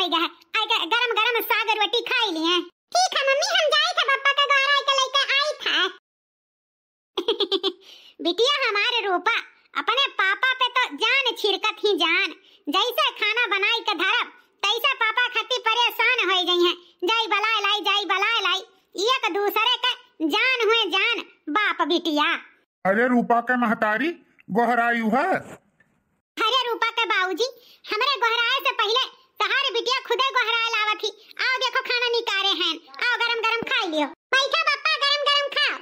हो गया है। आई गरम गरम साग रोटी खाई लिए। ठीक है मम्मी, हम जाए थे पापा का घर आए के लेके आई था। बिटिया हमारे रूपा अपने पापा पे तो जान छिड़कत ही जान। जैसे खाना बनाई के धरब तैसे पापा खाती परेशान हो गई हैं। जाई बलाए लाई, जाई बलाए लाई, एक दूसरे के जान हुए जान बाप बिटिया। अरे रूपा के महतारी गोहरायु है। अरे रूपा के बाबूजी, हमारे गोहराए से पहले तहारी बिटिया खुदे गोहराए लावत थी। आओ देखो खाना निकारे हैं, आओ गरम गरम खा लियो। बैठा पापा, गरम गरम खाओ।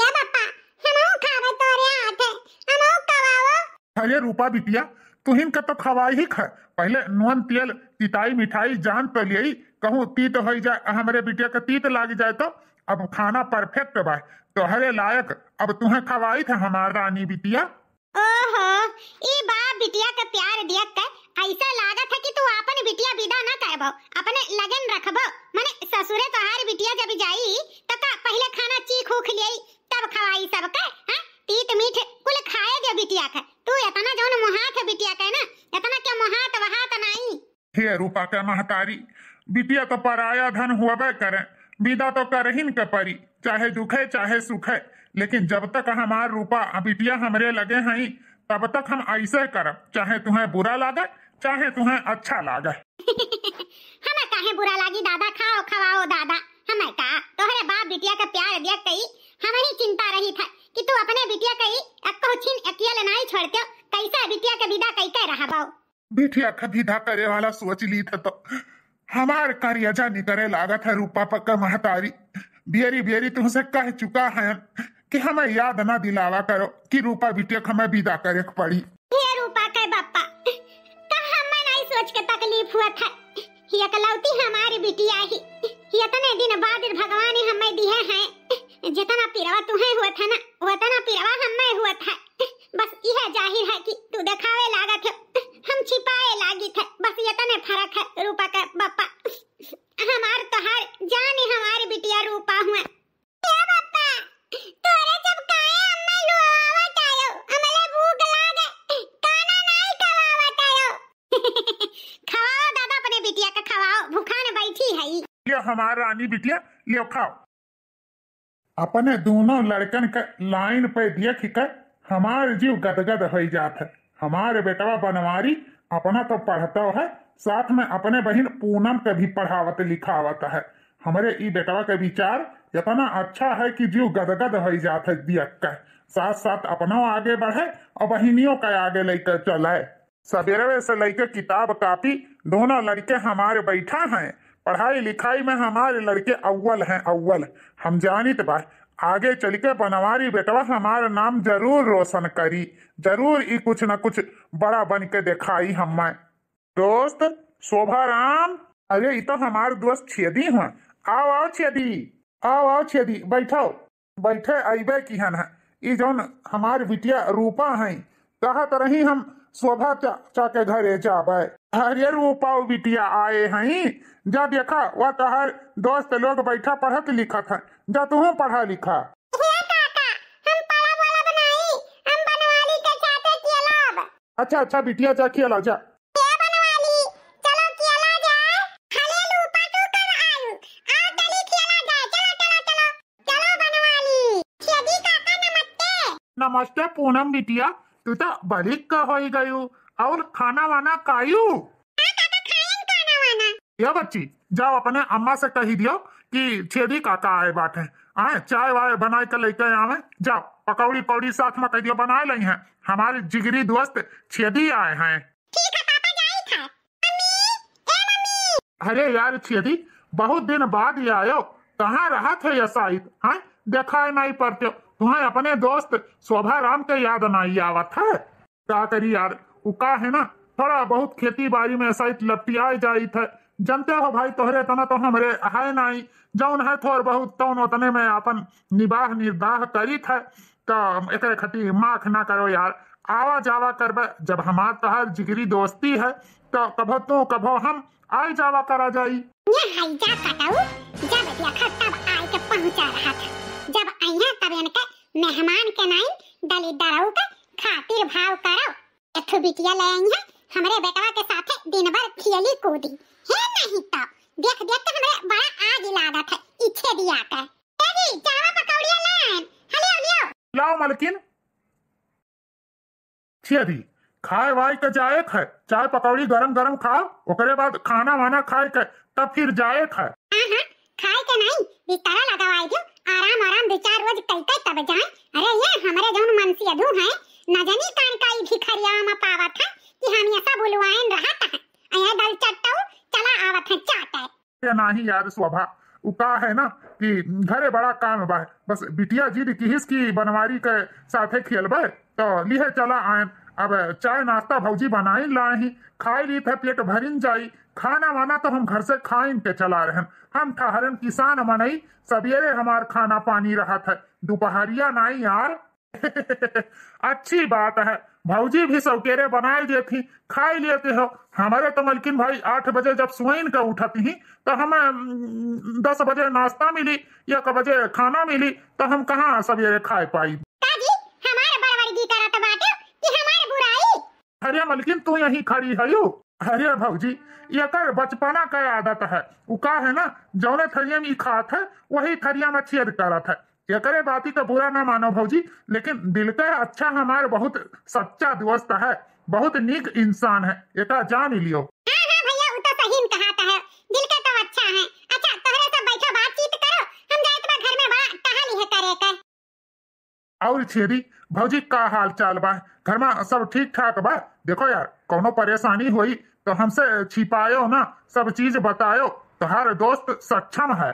क्या पापा, हमहु खावे तोरे हाथ, हमहु खवाओ। अरे रूपा बिटिया, तुहिन का तो खवाई ही खा। पहले नून तेल तिताई मिठाई जान तो लियई, कहूँ तीत हो जाए हमारे बिटिया का तीत लाग जाए तो अब खाना परफेक्ट बा तोहरे लायक। अब तुम्हें खवाई थे हमार रानी बिटिया। ओहो, ई बाप बिटिया का प्यार देख के ऐसा लागत है कि तू अपन बिटिया विदा न करबो, अपने लगन रखबो। माने ससुरे तोहार बिटिया जब जाई त का पहले खाना चीख उख लियई तब खवाई सबके। हां, तीत मीठ कुल खाए दे बिटिया के। तू इतना जौन मुहात है बिटिया के ना, इतना के मुहात वहात नहीं। हे रूपा के महतारी, बिटिया तो पराया धन हुआ करे, विदा तो करहिन के परी, चाहे दुखे चाहे सुखे। लेकिन जब तक हमार रूपा बिटिया हमरे लगे हैं तब तक हम ऐसे करब, चाहे तुम्हें बुरा लागे चाहे तुम्हें अच्छा लागे। हमें काहे बुरा लागी दादा, खाओ खवाओ दादा। हमें का तोहरे बाप बिटिया का प्यार देख कई हमें ही चिंता रही था कि तू अपने बिटिया कई एको छिन अकेले नहीं छोड़ते। कैसा बिटिया के विदा कई के रहबो। बिटिया का विदा करे वाला सोच ली था तो हमार करियजा निकरे लागत है। रूपा पक्का महतारी बियरी बियरी तुमसे कह चुका है कि हमें याद ना दिलावा करो कि रूपा बिटिया को हमें विदा करे पड़ी। ये रूपा के बापा का हमें नहीं सोच के तकलीफ हुआ था। ये कलौती हमारी बिटिया ही इतने दिन बाद भगवान ही हमें दिए हैं। जितना पिरवा तुम्हें हुआ था ना उतना पिरवा हमें हुआ था। बस यह जाहिर है कि तू दिखावे लागत है, हम छिपाए लागी थे। बस इतने फर्क है रूपा का बापा। हमार तोहार जान हमारी बिटिया रूपा हुआ। क्या बापा तोरे जब काए अम्मा लुआवत आयो, हमले भूख लागे, खाना नहीं खवावत आयो। खवाओ दादा अपने बिटिया का खवाओ, भूखा न बैठी है। ये हमारा रानी बिटिया लियो खाओ। अपने दोनों लड़कन का लाइन पे देख कर हमारे जीव गदगद हो जात है। हमारे बेटवा बनवारी अपना तो पढ़ता है, साथ में अपने बहन पूनम के भी पढ़ावत लिखावत है। हमारे ई बेटवा के विचार इतना अच्छा है कि जीव गदगद हो जात है देख कर। साथ साथ अपना आगे बढ़े और बहनियों का आगे लेकर चले। सवेरे से लेकर किताब कापी दोनों लड़के हमारे बैठा हैं। पढ़ाई लिखाई में हमारे लड़के अव्वल हैं अव्वल। हम जानित बा आगे चल के बनवारी बेटवा हमारा नाम जरूर रोशन करी, जरूर ई कुछ न कुछ बड़ा बन के दिखाई हमें। दोस्त शोभा राम, अरे ये तो हमारे दोस्त छेदी हुआ। आओ आओ छेदी, आओ आओ छेदी, बैठो बैठे अबे की हन है। ई जौन हमारी बिटिया रूपा है कहत रही हम शोभा चाचा के घरे जाबे। अरे रूपा बिटिया आए हैं, जा देखा वह तहार दोस्त लोग बैठा पढ़त लिखत है, जा तू पढ़ा लिखा। अच्छा अच्छा बिटिया जा खेला जा। नमस्ते पूनम बिटिया, तू तो बड़ी का हो गई और खाना वाना खायू? या बच्ची जाओ अपने अम्मा से कही दियो कि छेदी काका आए बाटे, आए चाय वाय बना के लेके आवे। जाओ पकौड़ी पौड़ी साथ में कह दियो बना ली हैं, हमारे जिगरी दोस्त छेदी आए हैं। ठीक है पापा जाई था। मम्मी, ए मम्मी। अरे यार छेदी बहुत दिन बाद ही आयो, कहाँ रहा थे ये शायद? हाँ देखा नहीं पड़ते, तुम्हें अपने दोस्त शोभा राम के याद नहीं आवत है। क्या करी यार, उका है ना थोड़ा बहुत खेती बाड़ी में शायद लपटियाए जाई थे। जानते हो भाई तोहरे तना तो हमरे है नहीं, जौन है थोड़ बहुत तौन उतने में अपन निबाह निर्दाह करी थे। तो एक खटी माख ना करो यार, आवा जावा करबे। जब हमार तोहर जिगरी दोस्ती है तो कभो तो कभो हम आई जावा करा जाई। जब देखा तब आए के पहुंचा रहा था, जब आइया तब इनके मेहमान के नहीं दली दराऊ के खातिर भाव करो। एक बिटिया ले आई है हमरे बेटवा के साथे दिन भर खेली कूदी है नहीं तो देख देख के हमरे बड़ा आग लागत है इच्छे दिया कर। ए जी चावा पकौड़िया लान हले लियो लाओ मालकिन। छियदी खाए वाई के जाए खाए, चाय पकौड़ी गरम गरम खाओ, ओकरे बाद खाना वाना खाए के तब फिर जाए खाए। हां खाए के नहीं बिस्तर लगावाई दो, आराम आराम 2-4 रोज कई तब जाए। अरे ये हमारे जौन मनसी अधू है न जानी कान काई भिखरिया में पावत है कि हम ऐसा बुलवाएन रहता है अया दल चट्टाऊ चला आवत है चाटे। ये नहीं यार शोभा, उका है ना कि घरे बड़ा काम बा, बस बिटिया जी की हिस्की बनवारी के साथे खेलबे तो लिहे चला आए। अब चाय नाश्ता भौजी बनाई लाही, खाई ली थे पेट भरिन जाई, खाना वाना तो हम घर से खाइन के चला रहे। हम ठहरन किसान मनई, सवेरे हमार खाना पानी रहा था, दोपहरिया नहीं यार। अच्छी बात है, भौजी भी सौकेरे बनाए देती खाई लेते हो। हमारे तो मलकिन भाई 8 बजे जब सुइन का उठती ही तो हमें 10 बजे नाश्ता मिली, 1 बजे खाना मिली, तो हम कहाँ सवेरे खाए पाई। अरे मलकिन तू यही खड़ी है यू। अरे भौजी ये कर बचपना का आदत है, उका है ना जौने थरिया में खात है वही थरिया में छेद करत है। ये करे बाती का बुरा ना मानो भौजी, लेकिन दिल का अच्छा हमारे बहुत सच्चा दोस्त है, बहुत नीक इंसान है, एका जान लियो। हां भैया वो तो सही में कहा है, दिल का तो अच्छा है। अच्छा तोहरे सब बैठो बातचीत करो, हम जाए तो घर में बड़ा टहल है करे का। और छेदी भौजी का हाल चाल बा, घर में सब ठीक ठाक बा? देखो यार कोनो परेशानी हुई तो हमसे छिपायो ना, सब चीज बतायो, तुम्हारे दोस्त सक्षम है।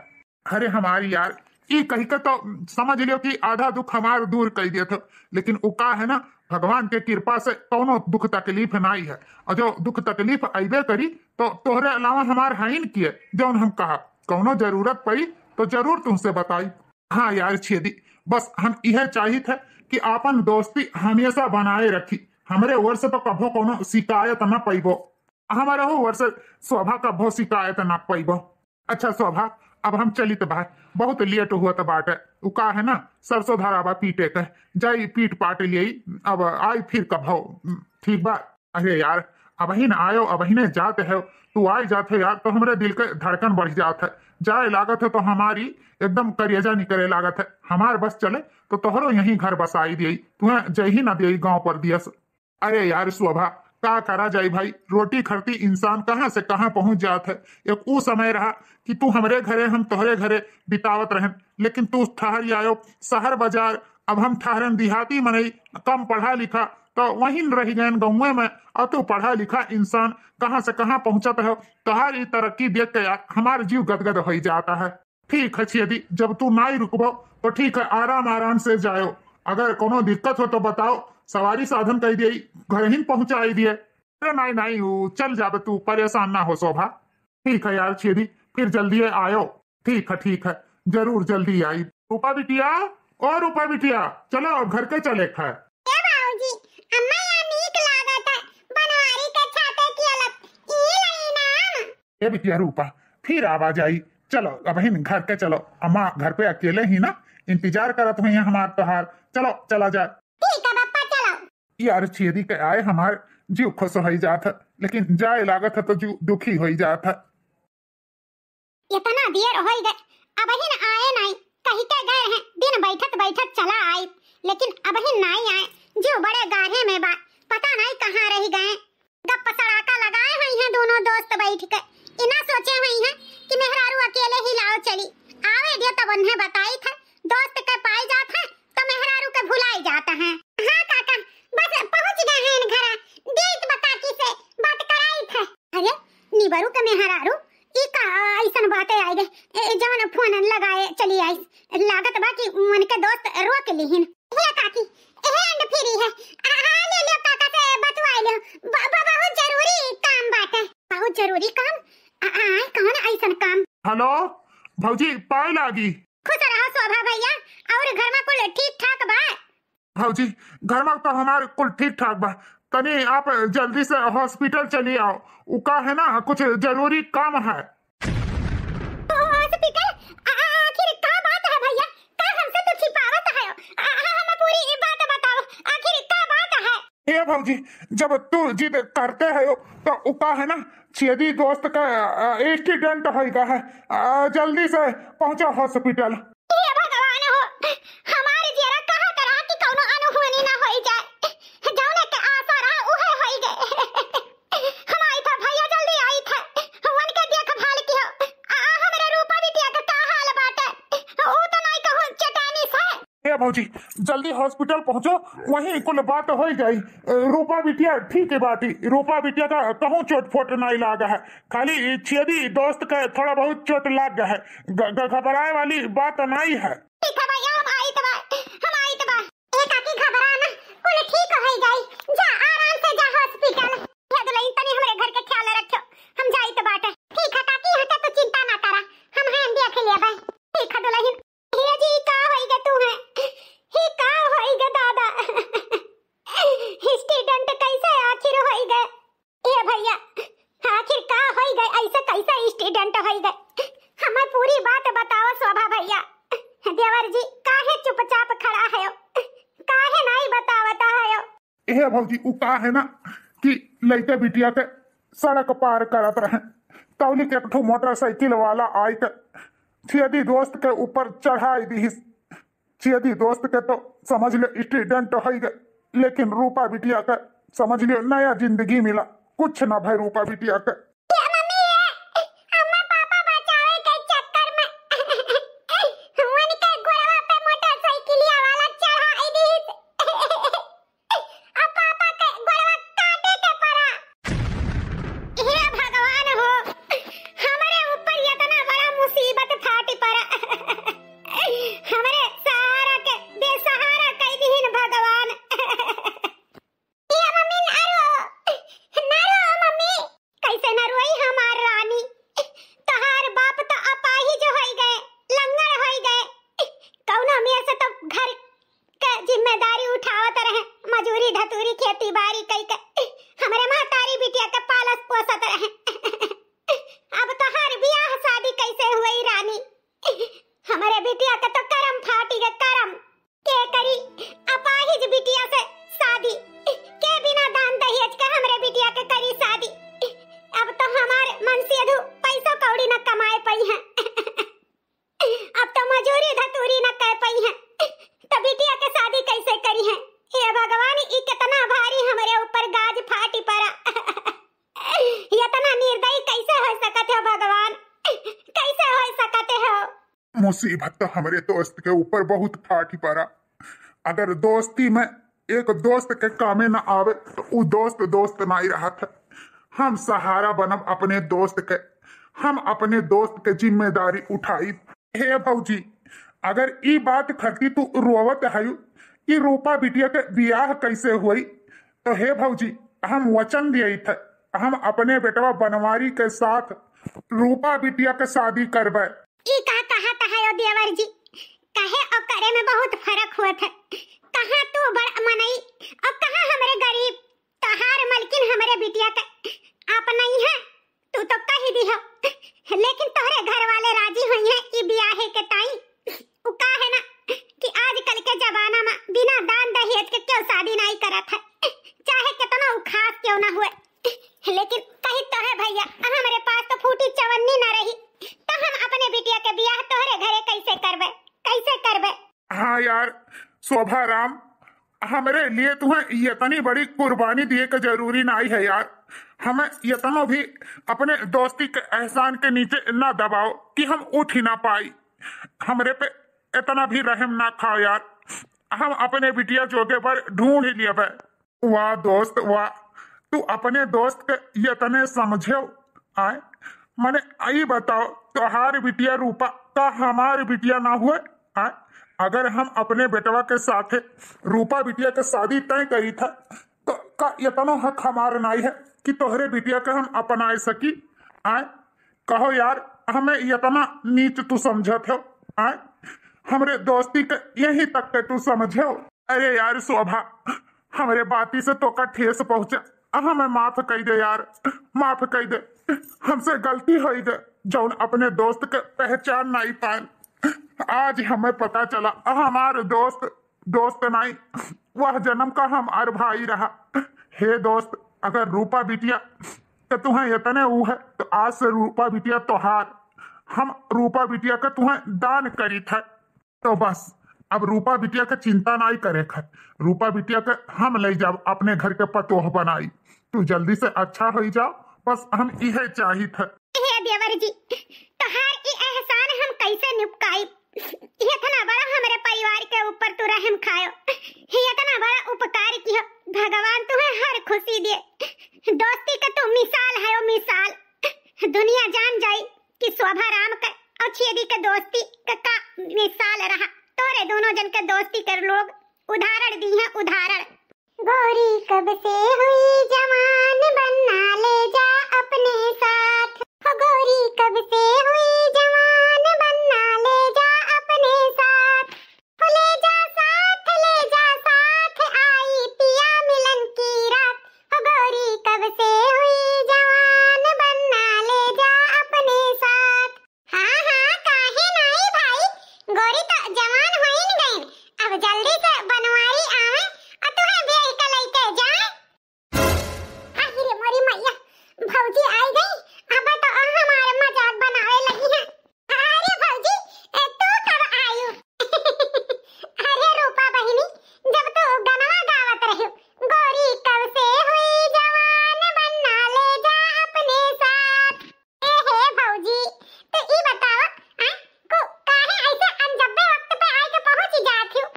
अरे हमारी यार ये कही के तो समझ लियो कि आधा दुख हमारे दूर कर दिए थे, लेकिन उका है ना भगवान के कृपा से कोनो दुख तकलीफ नहीं है, और जो दुख तकलीफ अबे करी तो तोहरे अलावा हमार हाइन किए जौन हम कहा कोनो जरूरत पड़ी तो जरूर तुमसे बताई। हाँ यार छेदी बस हम यह चाहिए थे कि आपन दोस्ती हमेशा बनाए रखी, हमरे ओर से तो कभो कोनो शिकायत न पैबो, हमारे ओर से शोभा कभो शिकायत न पैबो। अच्छा शोभा अब हम चली तो भाई बहुत लेट हुआ तो बाटे, उका है ना सरसों धरावा पीटे के जाई पीट पाट लिए, अब आई फिर कभो ठीक बा। अरे यार अब ही न आयो अब ही ने जाते है, तू आई जाते यार तो हमारे दिल के धड़कन बढ़ जात है, जाए लागत है तो हमारी एकदम करियजा निकले लागत है। हमार बस चले तो तोहरो यही घर बसाई दियई, तुम्हें जय ही ना दियई गांव पर दियस। अरे यार शोभा का करा जाई भाई, रोटी खरती इंसान कहाँ से कहाँ पहुंच जात है। एक वो समय रहा कि तू हमरे घरे हम तोहरे घरे बितावत रहन, लेकिन तू ठहर आयो शहर बाजार, अब हम ठहरन देहाती मनई कम पढ़ा लिखा तो वहीं रह गए गाँव में, और तू पढ़ा लिखा इंसान कहाँ से कहाँ पहुंचत है। तुम्हारी तरक्की देख के यार हमारे जीव गदगद हो जाता है। ठीक है यदि जब तू नहीं रुकबो तो ठीक है, आराम आराम से जाओ, अगर कोनो दिक्कत हो तो बताओ, सवारी साधन कह दिए घर ही पहुंचाई दिए। अरे नहीं नहीं चल जाबे, तू परेशान ना हो शोभा। ठीक है यार छेदी फिर जल्दी आयो। ठीक है जरूर जल्दी आई। रूपा बिटिया और रूपा बिटिया चलो घर के चले खाए। ये बिटिया रूपा फिर आवाज आई, चलो अब ही घर के चलो, अम्मा घर पे अकेले ही ना इंतजार करत हुई है हमार तोहार, चलो चला जाए। ठीक है पापा चलो। यार छेदी के आए हमार जीव खुश हो जात है, लेकिन जाए लागत है तो जीव दुखी हो जात है। इतना देर हो गए अब ही न आए नहीं, कहीं के गए हैं, दिन बैठत बैठत चला आए, लेकिन अब ही नहीं आए, जो बड़े गाढ़े में बा पता नहीं कहाँ रह गए। गप सड़ाका लगाए हुई हैं दोनों दोस्त बैठ के, इना सोचे हुई हैं कि मेहरारू अकेले ही लाओ चली, आवे दियो तब उन्हें बताई था, दोस्त के पाई जात है तो मेहरारू के भुलाई जाता है। हाँ काका बस पहुंच गए हैं घर, देख बता की से बात कराई थे। अरे निबरू के मेहरारू ई का ऐसन बातें आई गए, जवन फोन लगाए चली आई, लागत बा कि उनके दोस्त रोक लीहिन। हे काकी हैंड फ्री है, आ ले लो काका से बतवाई लो, बहुत जरूरी काम बाटे। बहुत जरूरी काम? कौन ऐसन काम? हेलो भौजी पाई लागी। खुश रहो शोभा भैया, और घर में कुल ठीक ठाक बा? भौजी घर में तो हमारे कुल ठीक ठाक बा, तनी आप जल्दी से हॉस्पिटल चली आओ, उका है ना कुछ जरूरी काम है। हॉस्पिटल? आखिर क्या बात है भैया, का हमसे तो छिपावत है? हमें पूरी बात बताओ, आखिर क्या बात है? ये भाजी, जब तू जिद करते है तो उका है ना छेदी दोस्त का एक्सीडेंट होगा है, जल्दी से पहुंचो हॉस्पिटल। हे भगवान हो, हमारे जरा कहा तरह की कोनो अनहोनी ना होई जाए, जौने के आशा रहा उहे होई गए। हम आई था भैया, जल्दी आई था, वन के देखभाल की हो। हमरे रूपा बिटिया का का हाल बाटे, ऊ तो नहीं कहूं चटानी से। हे भौजी, जल्दी हॉस्पिटल पहुंचो, वहीं कुल बात हो जाई। रूपा बिटिया ठीक है बाटी, रूपा बिटिया का कहूँ चोट फोट नहीं लागा है, खाली छेदी दोस्त का थोड़ा बहुत चोट लाग गया है, घबराए वाली बात नहीं है। ठीक है भैया, हम आई तबा एक आकी घबराना, कुल ठीक हो जाई, जा आराम से जा हॉस्पिटल। या दुल्हन तनी हमरे घर के ख्याल रखो, हम जाई त बाटे। ठीक है काकी, हटा तो चिंता ना करा, हम हैं देख लिया बे। ठीक है दुल्हन। हीरा जी का होइगा तू है, ही का होइगा दादा, एक्सीडेंट कैसे आखिर होइगा? ए भैया, आखिर का होइगा, ऐसे कैसे एक्सीडेंट होइगा? हमें पूरी बात बताओ शोभा भैया। देवर जी काहे चुपचाप खड़ा है, काहे नहीं बतावता है? हे भौजी, उ का है ना कि लइका बिटिया के सड़क पार करत रहे, तौली के एक मोटरसाइकिल वाला आई के छेदी दोस्त के ऊपर चढ़ाई दी। छेदी दोस्त के तो समझ लो एक्सीडेंट हो गए, लेकिन रूपा बिटिया का समझ लो नया जिंदगी मिला, कुछ ना भाई रूपा बिटिया का। जिम्मेदारी उठावत रहे, मजूरी धतूरी खेती बाड़ी कई के हमरे महतारी बिटिया के पालस पोसत रहे। अब तो हर ब्याह शादी कैसे हुई रानी, हमारे बिटिया के तो करम फाटी के करम के करी। अपाहिज बिटिया से शादी के बिना दान दहेज के हमरे बिटिया के करी शादी। अब तो हमारे मन से अधू पैसा कौड़ी न कमाए पई है, अब तो मजूरी धतूरी न कर पई है, तो बिटिया के शादी कैसे करी है? हे भगवान, ई कितना भारी हमारे ऊपर गाज फाटी पड़ा। इतना निर्दयी कैसे हो सकते हो भगवान, कैसे हो सकते हो? मुसीबत तो हमारे दोस्त के ऊपर बहुत फाटी पड़ा। अगर दोस्ती में एक दोस्त के कामे न आवे तो वो दोस्त दोस्त नहीं रहा था। हम सहारा बनब अपने दोस्त के, हम अपने दोस्त के जिम्मेदारी उठाई। हे भौजी, अगर ई बात खरती तू रोवत है कि रूपा बिटिया के ब्याह कैसे हुई, तो हे भौजी हम वचन दिए थे, हम अपने बेटवा बनवारी के साथ रूपा बिटिया के शादी करबे। ई का कहत है ओ देवर जी, कहे और करे में बहुत फर्क हुआ था। कहाँ तू बड़ मनई और कहाँ हमारे गरीब, तहार मलकिन हमारे बिटिया के आप नहीं है, तू तो कह दी हो, लेकिन तोहरे घर वाले राजी हुई हैं ई ब्याह के टाइम। उ का है ना कि आजकल के जमाना में बिना दान दहेज के क्यों शादी नहीं करत है, चाहे कितना उ खास क्यों ना हुए। लेकिन कही तो है भैया, हमारे पास तो फूटी चवन्नी ना रही, तो हम अपने बिटिया के ब्याह तोहरे घरे कैसे करबे, कैसे करबे? हाँ यार शोभा राम, हमारे लिए तुम्हें इतनी बड़ी कुर्बानी दिए का जरूरी नहीं है यार। हमें इतना भी अपने दोस्ती के एहसान के नीचे न दबाओ कि हम उठ ही ना पाई। हमरे पे इतना भी रहम ना खाओ यार, हम अपने बिटिया जोगे पर ढूंढ ही लिया। वाह दोस्त वाह, तू अपने दोस्त के इतने समझो। आए मैंने आई बताओ, तोहार बिटिया रूपा का हमारी बिटिया ना हुए? आए अगर हम अपने बेटवा के साथ रूपा बिटिया के शादी तय करी था, तो का इतना हक हमारा नहीं है कि तोहरे बिटिया के हम अपना सकी? आए कहो यार, हमें इतना नीच तू समझत हो? आए हमरे दोस्ती के यही तक के तू समझो? अरे यार शोभा, हमारे बाती से तो का ठेस पहुंचे, हमें माफ कर दे यार, माफ कर दे। हमसे गलती हो गई जौन अपने दोस्त के पहचान नहीं पाए। आज हमें पता चला हमारे दोस्त नहीं, वह जन्म का हमार भाई रहा। हे दोस्त, अगर रूपा बिटिया तो तुम्हें इतने वो है तो आज से रूपा बिटिया तोहार, हम रूपा बिटिया का तुम्हें दान करी था। तो बस अब रूपा बिटिया का चिंता नहीं करे खत, रूपा बिटिया का हम ले जाओ अपने घर के पतोह बनाई। तू जल्दी से अच्छा हो जाओ, बस हम यह चाहिए था। हे देवर जी, तोहार ई एहसान हम कैसे निपकाई? ये इतना बड़ा हमारे परिवार के ऊपर तू रहम खायो, ये इतना बड़ा उपकार किया। भगवान तुम्हें हर खुशी दे। दोस्ती का तो मिसाल है, वो मिसाल दुनिया जान जाई कि शोभा राम का और छेदी के दोस्ती का मिसाल रहा। तोरे दोनों जन के दोस्ती कर लोग उदाहरण दी है, उदाहरण। गोरी कब से हुई जवान, बनना ले जा अपने साथ। हो गोरी कब से हुई जवान, बनना ले जा अपने साथ। हो ले जा साथ आई पिया मिलन की रात। हो गोरी कब से हुई जवान, बनना ले जा अपने साथ। हाँ हाँ, काहे नहीं भाई, गोरी तो जवान हो ही गई, अब जल्दी से बनवाई आवे और तुम्हें ब्याह का लेके जाए। आखिर मोरी मैया, भौजी आई गई, अब तो हमारे मजाक बनावे लगी है। अरे भौजी, तू कब आयु? अरे रूपा बहिनी, जब तू गनवा गावत रही, गोरी कब से हुई जवान, बनना ले जा अपने साथ। ए हे भौजी, तो ई बताओ, को काहे ऐसे अनजब्बे वक्त पे आके पहुंच जाती हो?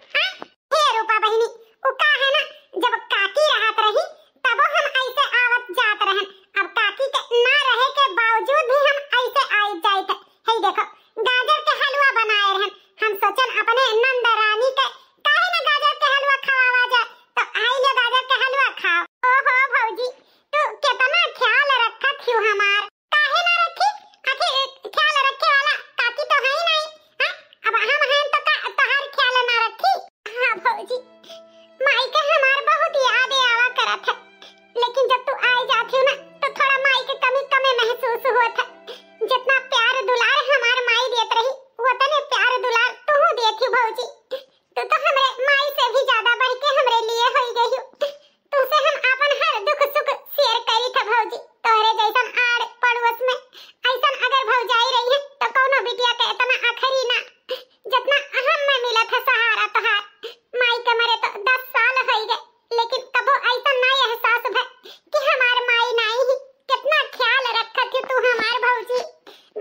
हे रूपा बहिनी, उ का है ना, जब काकी रहत रही तब हम ऐसे आवत जात रहन। अब काकी के ना रहे के बावजूद भी हम ऐसे आई जाइत। हे देखो, गाजर के हलवा बनाए रहन, हम सोचन अपने नंद रानी के काहे ना गाजर के हलवा खवावा जाए, तो आई ले गाजर के हलवा खाओ। ओहो भौजी, तू कितना ख्याल रखत हो हमार। काहे ना रखी, आखिर ख्याल रखे वाला काकी तो है ही नहीं। अब हम हैं तो का तोहार ख्याल ना रखी? हाँ भौजी, माई के हमार बहुत याद आवा करत है, लेकिन जब तू आई जाती हो ना तो थोड़ा माई के कमी कमी महसूस होत है। जितना प्यार दुलार हमार माई देत रही, उतने प्यार दुलार तू देती भौजी। तू तो हमरे माई से भी ज्यादा बढ़ के हमरे लिए होई गई हो। तुझसे हम अपन हर दुख सुख शेयर करी था भौजी। तोहरे जैसन आड़ पड़ोस में ऐसन अगर भौजाई रही है तो कौनो बिटिया के इतना आखरी ना, जितना हम में मिला था सहारा तोहार। माई के मरे तो 10 साल हो गए, लेकिन कबो ऐसा ना एहसास भय कि हमार माई नहीं ही। कितना ख्याल रखत तू हमार भौजी।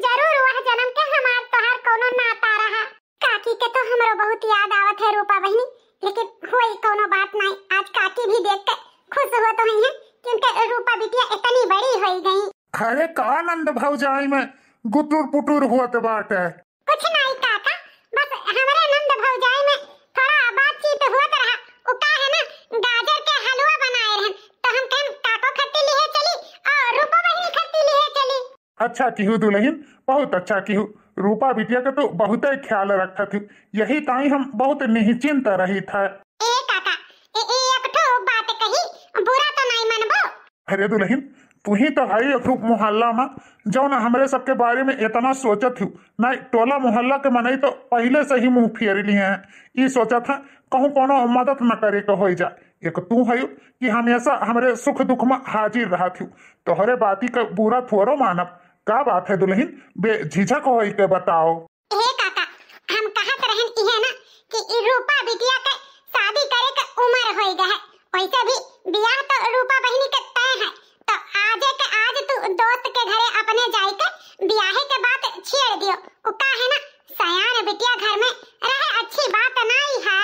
जरूर वह जन्म के हमार तोहार कोनो नाता रहा। काकी के तो हमरो बहुत याद आवत है रूपा बहिनी, लेकिन होई कोनो बात नहीं। आज काकी भी देख के खुश हो तो है, क्योंकि रूपा बिटिया इतनी बड़ी हो गई। अरे का आनंद भौजाई में गुटुर पुटुर होत बाटे? कुछ नहीं काका, बस हमारे नंद भौजाई में थोड़ा बातचीत होत रहा। उ का है ना, गाजर के हलवा बनाए रहन, तो हम कहें काको खट्टी लिए चली और रूपा बहिनी खट्टी लिए चली। अच्छा किहू दुल्हन, बहुत अच्छा किहू। रूपा बिटिया का तो बहुत ही ख्याल रखा थी, यही ताई हम बहुत निश्चिंत रही था। ए काका, एक ठो बात कही, बुरा तो नहीं मनबो? अरे दुल्हन, तू ही तो है एक मोहल्ला में जो ना हमरे सबके बारे में इतना सोचत हूँ। नहीं टोला मोहल्ला के मनई तो पहले से ही मुंह फेर लिए हैं, ये सोचा था कहूँ कोनो मदद न करे के हो जाए। एक तू है कि हमेशा हमारे सुख दुख में हाजिर रहा थी, तोहरे बाती का बुरा थोड़ो मानब। का बात है दुल्हन, बेझिझक हो के बताओ। हे काका, हम कहत रहन इहे ना कि रूपा बिटिया के शादी करे के उम्र हो गए है, वैसे भी बियाह तो रूपा बहिनी के तय है। तो आज के आज तू दोस्त के घरे अपने जाई के बियाह के बात छेड़ दियो। उ का है ना, सयान बिटिया घर में रहे अच्छी बात नहीं है।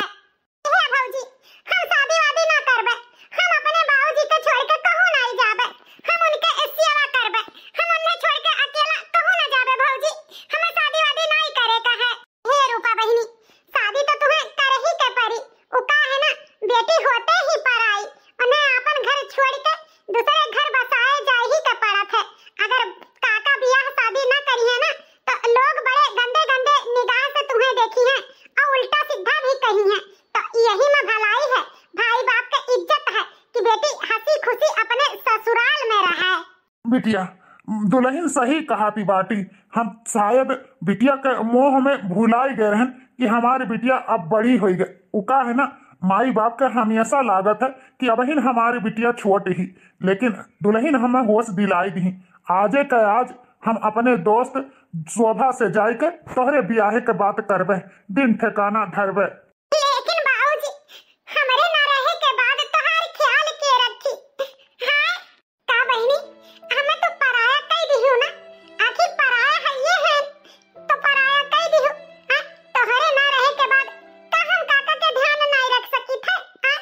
हे भौजी, हम शादी वादी ना करबे, हम अपने बाबूजी के छोड़ के कहूं नहीं जाबे, हम उनके सेवा करबे, हम उन्हें छोड़ के अकेला कहूं ना जाबे भौजी। हमें शादी वादी नहीं करे का है। हे रूपा बहिनी, शादी तो तुम्हें कर ही के पड़ी। उ का है ना, बेटी होते ही पर आई, उन्हें अपन घर छोड़ के दूसरे घर बसाए जाए ही के पड़त है। अगर काका बियाह शादी ना करी है ना तो लोग बड़े गंदे गंदे निगाह से तुम्हें देखी है और उल्टा सीधा भी कही है। तो यही में भलाई है, भाई बाप की इज्जत है कि बेटी हंसी खुशी अपने ससुराल में रहे। बिटिया दुल्हन सही कहा थी बाटी, हम शायद बिटिया के मोह में भुलाई गए रहन कि हमारी बिटिया अब बड़ी हो गई। उका है ना, माई बाप के हमेशा लागत है कि अबहिन हमारी बिटिया छोट ही, लेकिन दुल्हन हमें होश दिलाई दी। आजे के आज हम अपने दोस्त शोभा से जाय के तोहरे ब्याहे के बात करबे, दिन ठिकाना धरबे। लेकिन बाबूजी हमरे ना रहे के बाद तोहार ख्याल के रखी। हां का बहनी हमें तो पराया कह दियो ना, आखिर पराया है ये है तो पराया कह दियो। हां तोहरे ना रहे के बाद का हम काका के ध्यान नहीं रख सकी थे। हां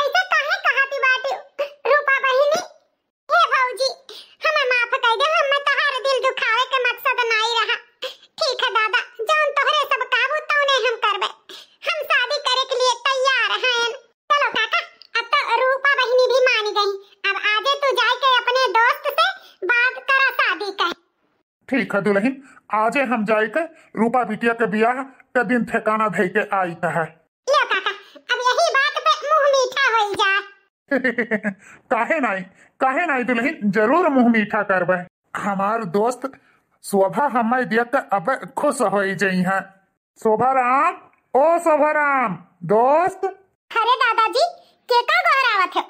ऐसे काहे कहती बाटी रूपा बहनी। हे भौजी हमें माफ कर दे, हम तोहार दिल दुखावे के मकसद नहीं रहा। ठीक है दादा, जौन तोहरे सब काबू तौने हम करबे, हम शादी करे के लिए तैयार हैं। चलो काका अब तो रूपा बहनी भी मान गई, अब आजे तू जाए के अपने दोस्त से बात करा शादी का। ठीक है दुल्हन, आजे हम जाए के रूपा बिटिया के ब्याह के दिन ठिकाना धई के आई है। लो काका अब यही बात पे मुंह मीठा हो जा। काहे नहीं दुल्हन, जरूर मुंह मीठा करबे। हमार दोस्त शोभा हमें देख के अब खुश हो जाई है। शोभा राम, ओ शोभा राम दोस्त। अरे दादाजी के का गहरावत है?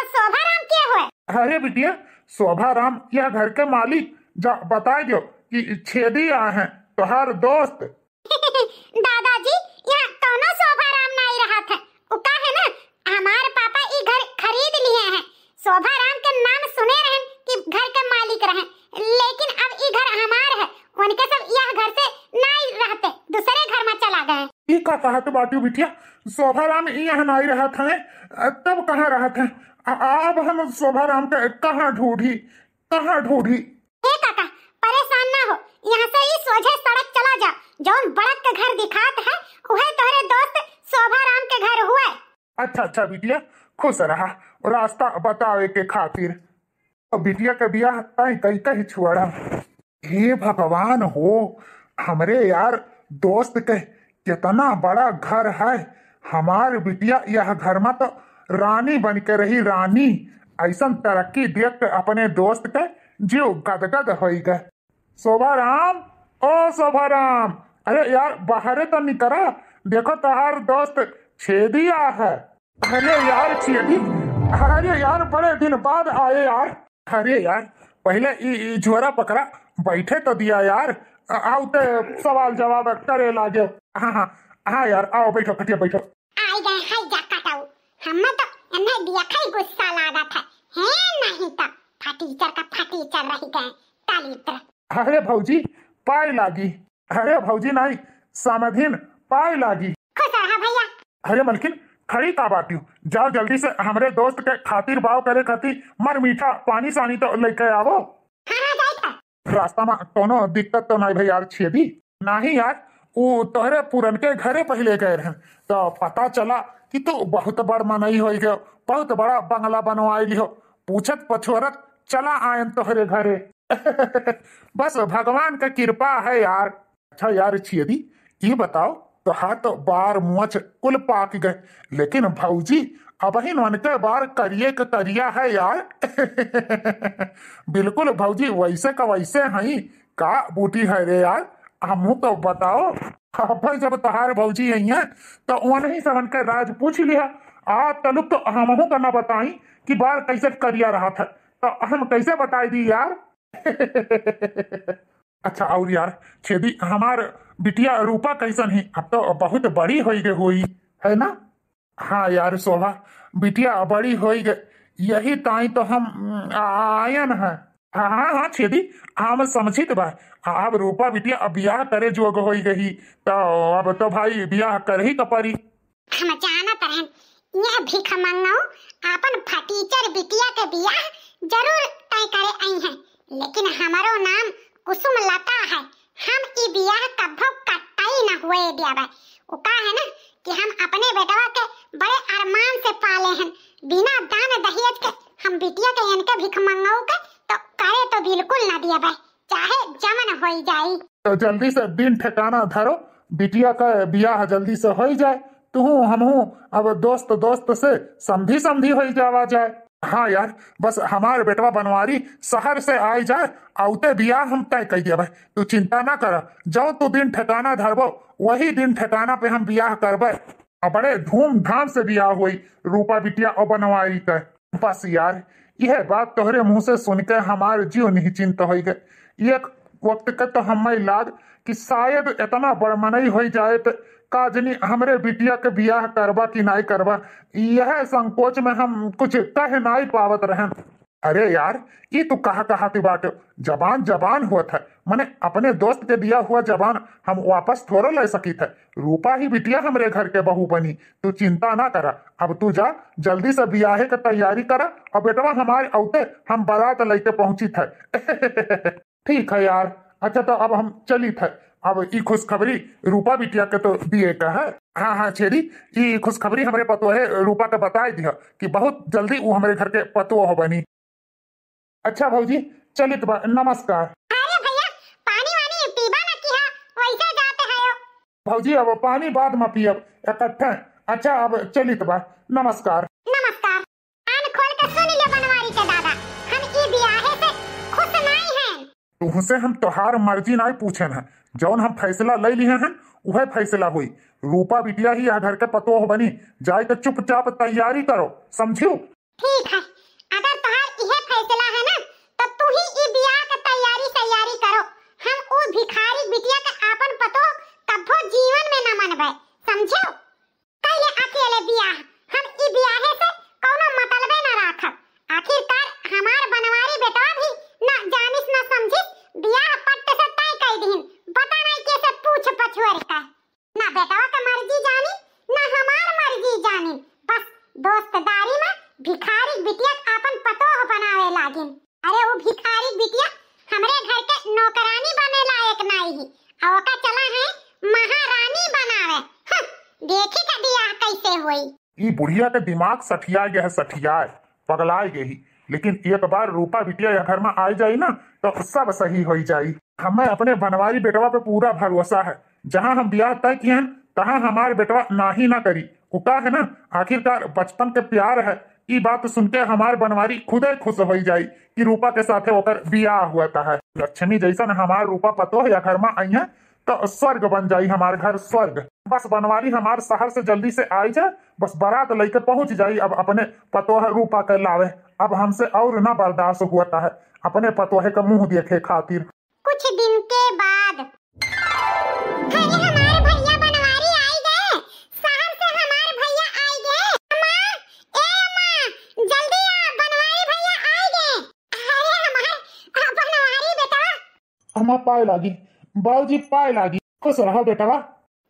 शोभा राम के होए? अरे बिटिया शोभा राम यह घर के मालिक, जा बता दो कि छेदी आ है तोहार दोस्त। दादाजी यहाँ कौनो शोभा राम नहीं रहा था, वो का है ना हमारे पापा ये घर खरीद लिए हैं। शोभा राम के नाम सुने रहे कि घर के मालिक रहे, लेकिन अब ये घर हमार है। उनके सब यह घर से नहीं रहते, दूसरे घर में चला गए। ये का कहत बाटी बिटिया, शोभा राम यहाँ नहीं रहा था तब कहाँ रहा था? अब हम शोभा राम के कहाँ ढूंढी? हे काका परेशान ना हो, यहाँ से ही सोझे सड़क चला जा, जौन बड़क के घर दिखात है वह तोहरे दोस्त शोभा राम के घर हुए। अच्छा बिटिया खुश रहा, रास्ता बतावे के खातिर। बिटिया के ब्याह तय कई कही छुड़ा। हे भगवान हो, हमरे यार दोस्त के कितना बड़ा घर है। हमार बिटिया यह घर में तो रानी बन के रही, रानी। ऐसा तरक्की देख के अपने दोस्त के जीव गदगद हो गए। शोभा राम, ओ शोभा राम, अरे यार बाहर तो निकला, देखो तोहार दोस्त छेदी आ है। अरे यार छेदी, अरे यार बड़े दिन बाद आए यार। अरे यार पहले झोरा पकड़ा, बैठे तो दिया यार, आओ ते सवाल जवाब करे लागे। हाँ यार आओ बैठो, खटिया बैठो। आई गए हाय जा काटाऊ, हमें तो इन्हें देखा ही गुस्सा लगा था, है नहीं तो फटीचर का फटीचर रह गए तालीत्र। अरे भौजी पाई लागी, अरे भौजी नहीं समधिन पाई लागी। खुश रहा भैया। अरे मलकिन खड़ी का बाटी, जाओ जल्दी से हमरे दोस्त के खातिर भाव करे खातिर मर मीठा पानी सानी तो लेके आवो। रास्ता में कोनो दिक्कत तो नहीं भाई यार छेदी? नहीं यार, वो तोहरे पुरन के घरे पहले गए रहे तो पता चला कि तू बहुत बड़ मनई हो गयो, बहुत बड़ा बंगला बनवाई लियो। पूछत पछोरत चला आयन तोहरे घरे। बस भगवान का कृपा है यार। अच्छा यार छेदी ये बताओ, तो हाथ तो बार मुँच कुल पाक गए, लेकिन भौजी अब ही उनके बार करिए का करिया है यार। बिल्कुल भौजी वैसे का वैसे हई का बूटी है रे यार, हम तो बताओ। भाई जब तोहार भौजी है तो उन्हीं से उनके राज पूछ लिया। तलुक तो हमहू करना बताई कि बार कैसे करिया रहा था, तो हम कैसे बताई दी यार। अच्छा और यार छेदी हमार बिटिया रूपा कैसन है? अब तो बहुत बड़ी हो गई हुई है ना? हाँ यार शोभा बिटिया बड़ी हो गई, यही ताई तो हम आयन है। हाँ छेदी हम समझित बा, अब रूपा बिटिया अब ब्याह करे जोग हो गई तो अब तो भाई ब्याह कर ही कपरी। हम जानत रहन यह भीख मंगाओ अपन फटीचर बिटिया के ब्याह जरूर तय करे आई हैं, लेकिन हमारो नाम कुसुम लता है। हम ई ब्याह कभो कटाई न हुए दियाबे। वो का है ना कि हम अपने बेटवा के बड़े अरमान से पाले हैं, बिना दान दहेज के हम बिटिया के इनके भीख मंगाओ के तो करे तो बिल्कुल न दियाबे, चाहे जमन होई जाई। तो जल्दी से दिन ठिकाना धरो, बिटिया का ब्याह जल्दी से हो जाए। तू हमहू अब दोस्त से समझी हो जावा जाए। हाँ यार बस हमारे बेटवा बनवारी शहर से आई जाए, आउते बियाह हम तय कर दिया। तू चिंता ना कर, जो तू दिन ठिकाना धरबो वही दिन ठिकाना पे हम बियाह करबे। और बड़े धूमधाम से बियाह हुई रूपा बिटिया और बनवारी का। बस यार यह बात तोहरे मुंह से सुनकर हमारे जीव निश्चिंत हो गए। एक वक्त का तो हमें लाग कि शायद इतना बड़मनई हो जाए तो काजनी हमरे बिटिया के बियाह करबा कि नहीं करबा, यह संकोच में हम कुछ कह नहीं पावत रहन। अरे यार ये तू कहा थी बात, जबान जबान हुआ था, मैंने अपने दोस्त के दिया हुआ जबान हम वापस थोड़ा ले सकी थे। रूपा ही बिटिया हमरे घर के बहू बनी, तू चिंता ना करा। अब तू जा जल्दी से बियाहे की तैयारी करा और बेटवा हमारे औते हम बारात लेके पहुंची थे। ठीक है यार, अच्छा तो अब हम चली थे। अब ई खुशखबरी रूपा बिटिया के तो दिए का है। हाँ छेरी, ई खुशखबरी हमारे पतोहे रूपा के बताई दिया कि बहुत जल्दी वो हमारे घर के पतोह बनी। अच्छा भौजी चलित बा, नमस्कार। अरे भैया पानी वानी पीबा ना किया, वैसे जाते हैं भौजी अब पानी बाद में पियब इकट्ठे। अच्छा अब चलित बा, नमस्कार। नमस्कार। कान खोल के सुन ले बनवारी के दादा, हम ई बियाहे से खुश नहीं हैं। तुमसे हम तोहार मर्जी नहीं पूछे हैं, जौन हम फैसला ले लिए हैं वह फैसला हुई। रूपा बिटिया ही यह घर के पतोह बनी, जाए तो चुपचाप तैयारी करो, समझियो। ठीक है, अगर तोहार यह फैसला है ना तो तू ही ई बियाह के तैयारी करो। हम ओ भिखारी बिटिया के आपन पतो कभो जीवन में न मनबे, समझो। कइले अकेले बियाह, हम ई बियाहे से कोनो मतलबे न राखब। आखिरकार हमार बनवारी बेटा भी न जानिस न समझिस, बियाह पट्ट से तय कई दिन, पता नहीं कैसे पूछ पछुअर का। ना बेटवा का मर्जी जानी ना हमार मर्जी जानी, बस दोस्तदारी में भिखारी बिटिया आपन पतोह बनावे लागिन। अरे वो भिखारी बिटिया हमरे घर के नौकरानी बने लायक नहीं ही, और का चला है महारानी बनावे। देखी का बियाह कैसे हुई। ई बुढ़िया के दिमाग सठिया गया है, सठिया पगलाए गई। लेकिन एक बार रूपा बिटिया यह घर में आ जाई ना तो सब सही हो जाई। हमें अपने बनवारी बेटवा पे पूरा भरोसा है। जहाँ हम ब्याह तय किए हैं तहाँ हमारे बेटवा ना ही ना करी। उका है ना, आखिरकार बचपन के प्यार है। ये बात सुन के हमारे बनवारी खुद ही खुश हो जाई कि रूपा के साथे होकर बियाह हुआ है। लक्ष्मी जैसा हमारे रूपा पतो या घर में आई है तो स्वर्ग बन जाई हमारे घर, स्वर्ग। बस बनवारी हमारे शहर से जल्दी से आई जाए, बस बारात लेकर पहुंच जाई अब अपने पतोह रूपा के लावे। अब हमसे और ना बर्दाश्त हुआ है अपने पतोहे का मुंह देखे खातिर। कुछ दिन के बाद हमारे भैया बनवारी आई गए, शहर से हमारे भैया आई गए। माँ जल्दी आ, बनवारी भैया आई गए। अरे हमारे बनवारी बेटा। हम पाए लागी बाबूजी, पाए लागी। खुश रहो बेटवा,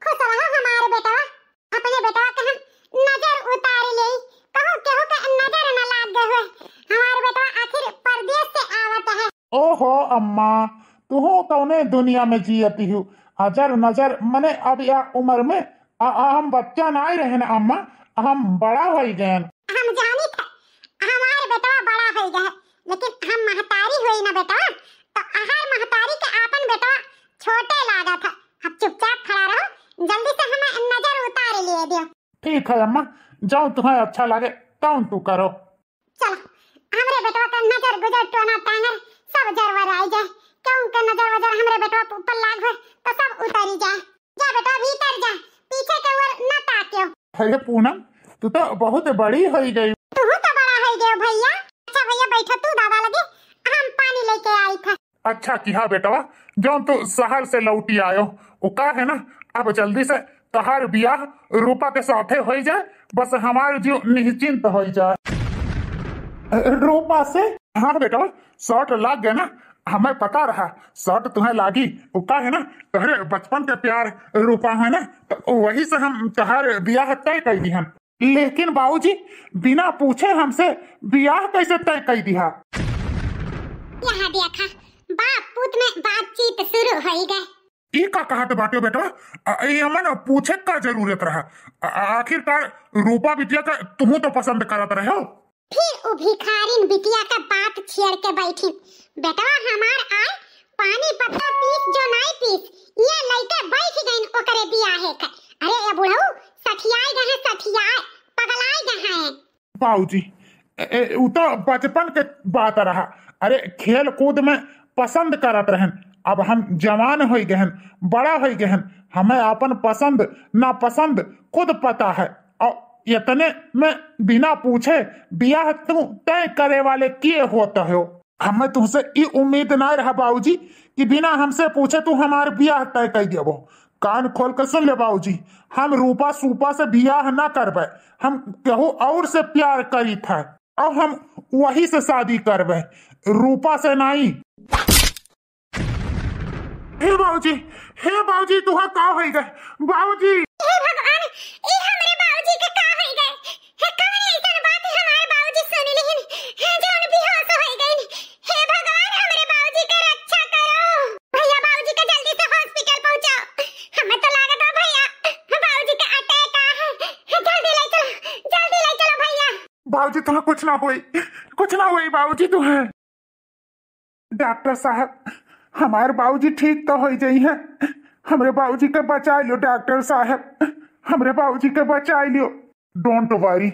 खुश रहो हमारे बेटवा। अपने बेटवा के हम नजर उतार ले, कहो केहू के नजर न लाग गए हुए। हमारे बेटवा आखिर परदेश से आवत है। ओहो अम्मा, तू कौने दुनिया में जियती हूँ। अजर नजर मने अब या उम्र में हम बच्चा नहीं रहे ना अम्मा, हम बड़ा हो गए। हम जानी थे हमारे बेटवा बड़ा हो गया, लेकिन हम महतारी हुई ना बेटा, तो हर महतारी के आपन बेटवा छोटे लागा था। अब चुपचाप खड़ा रहो, जल्दी से हमें नजर उतार लिए दियो। ठीक है अम्मा, जाओ तुम्हें अच्छा लगे तौन तू करो। चलो हमरे बेटवा का नजर गुजर टोना टांगर सब जरवर आई जाए, क्यों के नजर वजर हमरे बेटवा ऊपर लाग हो तो सब उतारी जाए। जा बेटा भीतर जा, पीछे के ओर न ताकियो। अरे पूनम तू तो बहुत बड़ी हो गई। तू तो बड़ा हो गया भैया। अच्छा भैया बैठो, तू दादा लगे, हम पानी लेके आई था। अच्छा किया बेटवा, जो तू शहर से लौटी आयो उका है ना, अब जल्दी से तहार बियाह रूपा के साथे हो जाए, बस हमारे जीव निश्चिंत हो जाए। रूपा से? हाँ बेटा, शॉर्ट लाग गया ना, हमें पता रहा शॉर्ट तुम्हें लागी। उका है ना तुम्हारे बचपन के प्यार रूपा है ना, तो वही से हम तहार बियाह तय कर दी हम। लेकिन बाबूजी बिना पूछे हमसे बियाह कैसे तय कर दिया? यहाँ देखा बाप पुत में बातचीत शुरू हो गई। ई का कहत बाटे बेटा, ये हमें पूछे का जरूरत रहा। आखिरकार रूपा बिटिया का तुम तो पसंद करत रहे हो। फिर भिखारिन बिटिया का बात छेड़ के बैठी। बेटा हमार आए पानी पत्ता पीस जो नहीं पीस, ये लइके बैठ गईन ओकरे बियाहे का। अरे ये बुढ़ऊ सठियाई गए, सठियाई पगलाई गए। बाबूजी उ तो बचपन के बात रहा। अरे खेल कूद में पसंद करत रहन, अब हम जवान हो गए हैं, बड़ा हो गए हैं, हमें अपन पसंद नापसंद खुद पता है। और इतने में बिना पूछे ब्याह तुम तय करे वाले किए होते हो। हमें तुमसे ये उम्मीद ना रहा बाबूजी कि बिना हमसे पूछे तू हमारे ब्याह तय कर देबो। कान खोल कर सुन ले बाबूजी, हम रूपा सूपा से ब्याह ना करबे, हम केहू और से प्यार करी था और हम वही से शादी करबे, रूपा से नहीं। हे बाबूजी तुहा का हो गए बाबूजी? हे भगवान, ई हमरे बाबूजी के का हो गए? हे कौन ऐसन बात हमारे बाबूजी सुन लिहिन जोन बेहोश हो गइल? हे भगवान, हमरे बाबूजी के रक्षा करो। भैया बाबूजी के जल्दी से हॉस्पिटल पहुंचाओ। हमें तो लागत है भैया बाबूजी के अटैक आ है। जल्दी ले चलो भैया। बाबूजी तुम्हें कुछ ना हुई बाबूजी तुम्हें। डॉक्टर साहब हमारे बाबूजी ठीक तो हो गई हैं, हमरे बाबूजी के बचा लियो डॉक्टर साहब, हमरे बाबूजी के बचा लियो। डोंट वरी,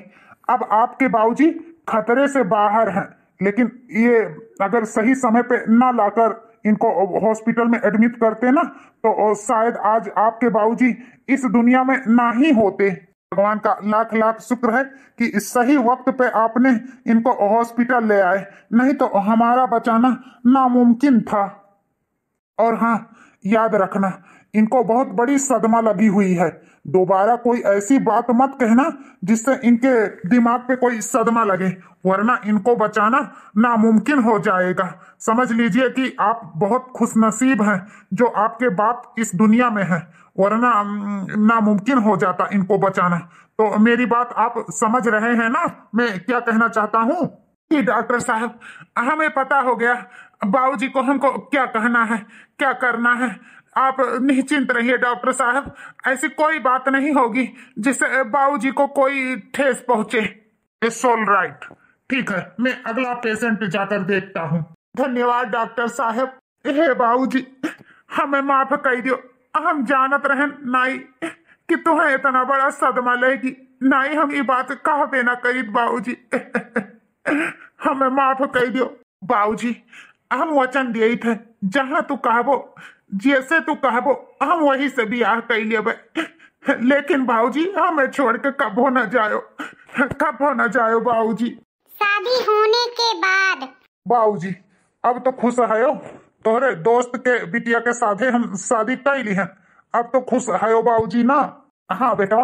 अब आपके बाबूजी खतरे से बाहर हैं, लेकिन ये अगर सही समय पे ना लाकर इनको हॉस्पिटल में एडमिट करते ना तो शायद आज आपके बाबूजी इस दुनिया में ना ही होते। भगवान का लाख लाख शुक्र है कि इस सही वक्त पे आपने इनको हॉस्पिटल ले आए, नहीं तो हमारा बचाना नामुमकिन था। और हाँ, याद रखना इनको बहुत बड़ी सदमा लगी हुई है, दोबारा कोई ऐसी बात मत कहना जिससे इनके दिमाग पे कोई सदमा लगे, वरना इनको बचाना नामुमकिन हो जाएगा। समझ लीजिए कि आप बहुत खुशनसीब हैं जो आपके बाप इस दुनिया में है, वरना नामुमकिन हो जाता इनको बचाना। तो मेरी बात आप समझ रहे हैं ना मैं क्या कहना चाहता हूँ? कि डॉक्टर साहब हमें पता हो गया बाबूजी को हमको क्या कहना है क्या करना है। आप निश्चिंत रहिए डॉक्टर साहब, ऐसी कोई बात नहीं होगी जिससे बाबूजी को कोई ठेस पहुंचे। इट्स ऑल राइट, ठीक है, मैं अगला पेशेंट जाकर देखता हूँ। धन्यवाद डॉक्टर साहब। हे बाबूजी हमें माफ कर दियो, हम जानत रहे नाई कि तुम्हें इतना बड़ा सदमा लेगी, नाई हम ये बात कह बेना करी बाबूजी। हमें माफ कर दियो बाबूजी, हम वचन दिए थे जहां तू कहबो जैसे तू कहबो हम वही से ब्याह कर लेबे, लेकिन बाबूजी हमें छोड़ के कबो न जाओ बाबूजी। शादी होने के बाद बाबूजी अब तो खुश है हो, तोहरे दोस्त के बिटिया के साथे हम शादी कर ली है, अब तो खुश है हो बाबूजी ना? हाँ बेटा,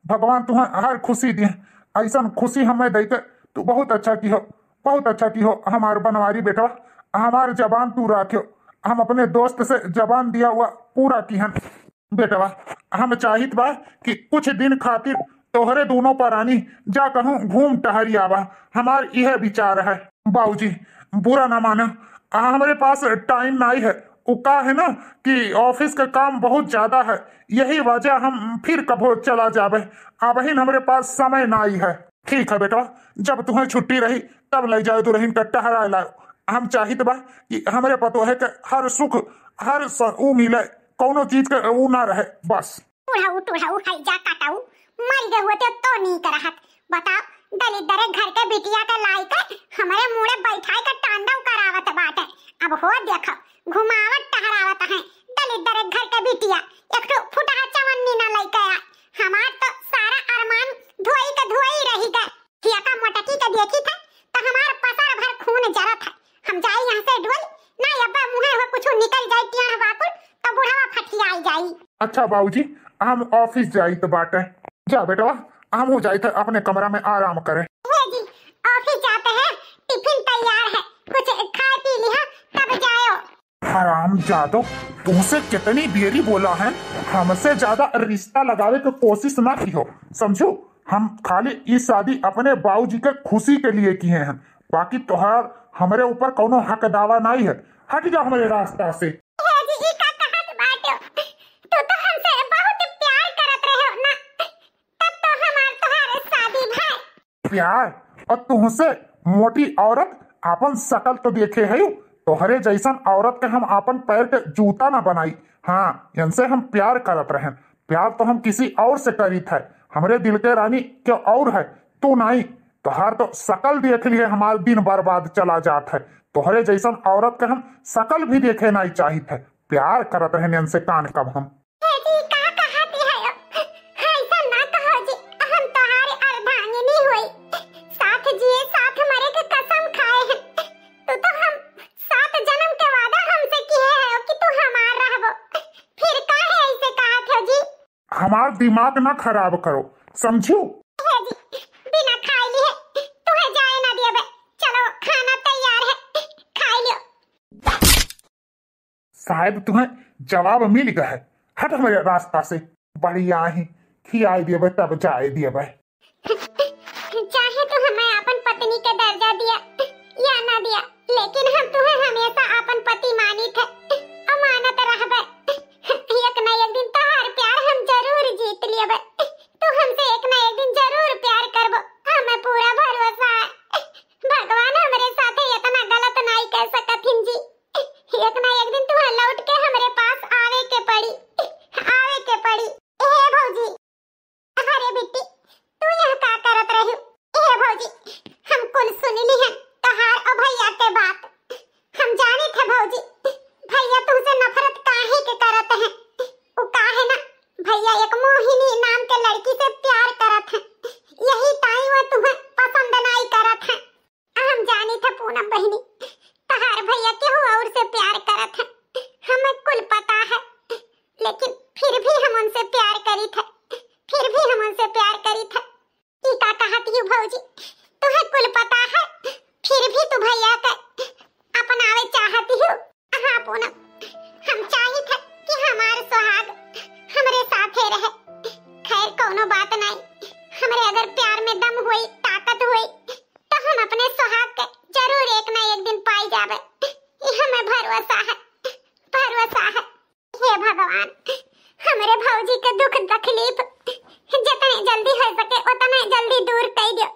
भगवान तुम्हें हर खुशी दिए, ऐसा खुशी हमें देते तू बहुत अच्छा की हो हमारे बनवारी बेटा, हमारे जबान तू राख्यो, हम अपने दोस्त से जबान दिया हुआ पूरा की हन बेटवा। हम चाहित बा कि कुछ दिन खातिर तोहरे दोनों परानी जा कहूँ घूम टहरी आवा, हमार यह विचार है। बाबूजी बुरा ना मानो, हमारे पास टाइम नहीं है, उका है ना कि ऑफिस का काम बहुत ज्यादा है, यही वजह हम फिर कभो चला जावे, अब ही हमारे पास समय नहीं है। ठीक है बेटा, जब तुम्हें छुट्टी रही तब ले जाओ दुल्हन का टहरा लाओ। हम चाहित बा कि हमारे पतो है कि हर सुख हर ऊ मिले, कोनो चीज का ऊ ना रहे बस। टुढ़ाऊ हैजा काटाऊ मर गए हुए तो नहीं करहत। बताओ दलित घर के बिटिया के लाई कर हमारे मुड़े बैठाए के तांडव करावत बाटे। अब हो देखो घुमावत टहरावत है दलित घर के बिटिया, एक तो फुटहा चवन्नी ना लइके आ, हमार तो सारा अरमान धोई रही गए। हिया का मोटकी के देखी था तो हमार पसर भर खून जरत है। हम जाई यहाँ से डोल ना, अब्बा मुहे हो कुछ निकल जाए टियाण बाकुल तो बुढ़ावा फटियाई जाई। अच्छा बाबूजी हम ऑफिस जाई तो बाटे, जा बेटा हम हो जाए थे अपने कमरा में आराम करे। जी ऑफिस जाते हैं, टिफिन तैयार है, कुछ खा पी लिया तब जाओ। आराम जादो, तुमसे कितनी देरी बोला है हमसे ज्यादा रिश्ता लगावे की कोशिश ना की हो, समझो? हम खाली इस शादी अपने बाबूजी के खुशी के लिए किए हैं, बाकी तोहार हमारे ऊपर कोनो हक दावा नहीं है। हट जाओ हमारे रास्ता से। प्यार और तुमसे मोटी औरत अपन शकल तो देखे है, तोहरे जैसन औरत के हम अपन पैर के जूता ना बनाई। हाँ इनसे हम प्यार करत रहे, प्यार तो हम किसी और से करी थे, हमरे दिल के रानी क्यों और है तू नहीं। तोहार तो शकल देख लिए हमारे दिन बर्बाद चला जात है, तोहरे जैसन औरत के हम शकल भी देखे नहीं चाहिए थे, प्यार करत रहने उनसे कान कब हम। हे जी का कहती है ऐसा ना कहो जी, हम तुम्हारे अर्धांगिनी हुई, साथ जिए साथ मरे के कसम खाए हैं। तो हम 7 जन्म के वादा हमसे किए है कि तू हमार रहबो, फिर काहे ऐसे कहत हो जी? हमार दिमाग ना खराब करो, समझू? हे जी बिना खाए लिए तुम्हें जाए ना दिया बे, चलो खाना तैयार है, खा लियो। शायद तुम्हें जवाब मिल गया है, हट हमारे रास्ता से। बढ़िया ही खियाई दिए तब जाए दिए भाई। चाहे तो हमें अपन पत्नी का दर्जा दिया या ना दिया, लेकिन हम तुम्हें हमेशा अपन पति मानी थे, अमानत रहबे। एक ना एक दिन तोहार प्यार हम जरूर जीत लियबे, तू हमसे एक ना एक दिन जरूर प्यार करबो, हमें पूरा भरोसा है। भगवान हमरे साथे इतना गलत नहीं कर सकथिन जी, एक ना एक दिन तुम्हें लौट के हमरे पास आवे के पड़ी। ए भौजी, अरे बिट्टी तू यहाँ का करत रही? ए भौजी हम कुल सुन ली हैं तहार और भैया के बात, हम जाने थे भौजी भैया तुमसे नफरत काहे के करत हैं। वो काहे ना भैया एक मोहिनी नाम के लड़की से प्यार करत हैं, यही ताई वो तुम्हें पसंद नहीं करत हैं। हम जाने थे पूनम बहनी तहार भैया केहू और से प्यार करत हैं, हमें कुल पता है, लेकिन फिर भी हम उनसे प्यार करी थे, ई का कहती हूँ भौजी, तुम्हें कुल पता है, फिर भी तू भैया का अपनावे चाहती हो। हाँ पूनम, हम चाहिए थे कि हमारे सुहाग हमरे साथे रहे। खैर कोनो बात नहीं, हमरे अगर प्यार में दम हुई, ताकत हुई, तो हम अपने सुहाग के जरूर एक ना एक दिन पाई जावे, ये हमें भरोसा है। हे भगवान, हमरे भौजी के दुख तकलीफ जितने जल्दी हो सके उतने जल्दी दूर कर दियो।